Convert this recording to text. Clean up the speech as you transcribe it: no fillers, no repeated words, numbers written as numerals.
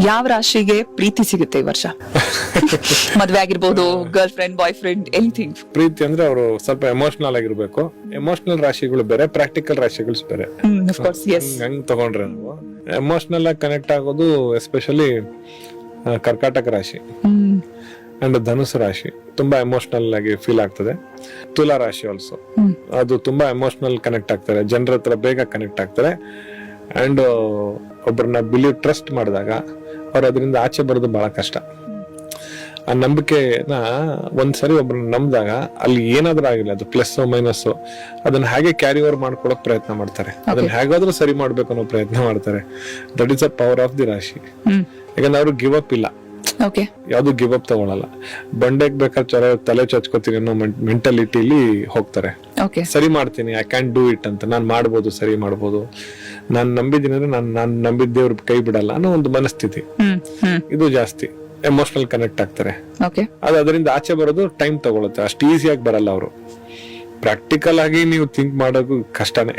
ಯಾವ ರಾಶಿಗೆ ಪ್ರೀತಿ ಸಿಗುತ್ತೆ ಈ ವರ್ಷ? ಮದ್ವೆ ಆಗಿರ್ಬೋದು, girl friend, boy friend, anything. ಪ್ರೀತಿ ಅಂದ್ರೆ ಅವರು ಸ್ವಲ್ಪ ಎಮೋಷನಲ್ ಆಗಿರ್ಬೇಕು. ಎಮೋಷನಲ್ ರಾಶಿಗಳು ಬೇರೆ, ಪ್ರಾಕ್ಟಿಕಲ್ ರಾಶಿಗಳು ಬೇರೆ. Of course, yes. ಹಂಗ್ ತಗೊಂಡ್ರೆ ನಾವು ಎಮೋಷನಲ್ ಆಗಿ ಕನೆಕ್ಟ್ ಆಗೋದು ಎಸ್ಪೆಷಲಿ ಕರ್ಕಾಟಕ ರಾಶಿ ಅಂಡ್ ಧನುಸು ರಾಶಿ ತುಂಬಾ ಎಮೋಷನಲ್ ಆಗಿ ಫೀಲ್ ಆಗ್ತದೆ. ತುಲಾ ರಾಶಿ ಆಲ್ಸೋ ಅದು ತುಂಬಾ ಎಮೋಷನಲ್ ಕನೆಕ್ಟ್ ಆಗ್ತಾರೆ, ಜನರ ಹತ್ರ ಬೇಗ ಕನೆಕ್ಟ್ ಆಗ್ತಾರೆ. ಅಂಡ್ ಒಬ್ಬರನ್ನ ಟ್ರಸ್ಟ್ ಮಾಡಿದಾಗ ಅವ್ರು ಅದರಿಂದ ಆಚೆ ಬರೋದು ಬಹಳ ಕಷ್ಟ. ಆ ನಂಬಿಕೆನ ಒಂದ್ಸರಿ ಒಬ್ಬರನ್ನ ನಂಬಿದಾಗ ಅಲ್ಲಿ ಏನಾದ್ರೂ ಆಗಿಲ್ಲ, ಅದು ಪ್ಲಸ್ ಮೈನಸ್, ಅದನ್ನ ಹಾಗೆ ಕ್ಯಾರಿ ಓವರ್ ಮಾಡ್ಕೊಳಕ್ ಪ್ರಯತ್ನ ಮಾಡ್ತಾರೆ. ಅದನ್ನ ಹೇಗಾದ್ರೂ ಸರಿ ಮಾಡ್ಬೇಕು ಅನ್ನೋ ಪ್ರಯತ್ನ ಮಾಡ್ತಾರೆ. That is a power of the ರಾಶಿ. ಯಾಕಂದ್ರೆ ಅವ್ರು ಗಿವ್ ಅಪ್ ಇಲ್ಲ, ಯಾವ್ದು ಗಿವ್ ಅಪ್ ತಗೊಳಲ್ಲ. ಬಂಡೆಗ್ ಬೇಕಾದ್ರೆ ತಲೆ ಚಚ್ಕೋತೀನಿ ಅನ್ನೋ ಮೆಂಟಾಲಿಟಿಲಿ ಹೋಗ್ತಾರೆ. ಸರಿ ಮಾಡ್ತೀನಿ, ಐ ಕ್ಯಾನ್ ಡೂ ಇಟ್ ಅಂತ, ನಾನ್ ಮಾಡ್ಬೋದು, ಸರಿ ಮಾಡ್ಬೋದು, ನಾನ್ ನಂಬಿದ್ದೀನಿ ಅಂದ್ರೆ ನಾನ್ ನಂಬಿದ್ದೇವ್ರ ಕೈ ಬಿಡಲ್ಲ ಅನ್ನೋ ಒಂದು ಮನಸ್ಥಿತಿ. ಇದು ಜಾಸ್ತಿ ಎಮೋಷನಲ್ ಕನೆಕ್ಟ್ ಆಗ್ತಾರೆ. ಅದು ಅದರಿಂದ ಆಚೆ ಬರೋದು ಟೈಮ್ ತಗೊಳುತ್ತೆ, ಅಷ್ಟು ಈಸಿಯಾಗಿ ಬರಲ್ಲ ಅವರು. ಪ್ರಾಕ್ಟಿಕಲ್ ಆಗಿ ನೀವು ಥಿಂಕ್ ಮಾಡೋದು ಕಷ್ಟನೇ.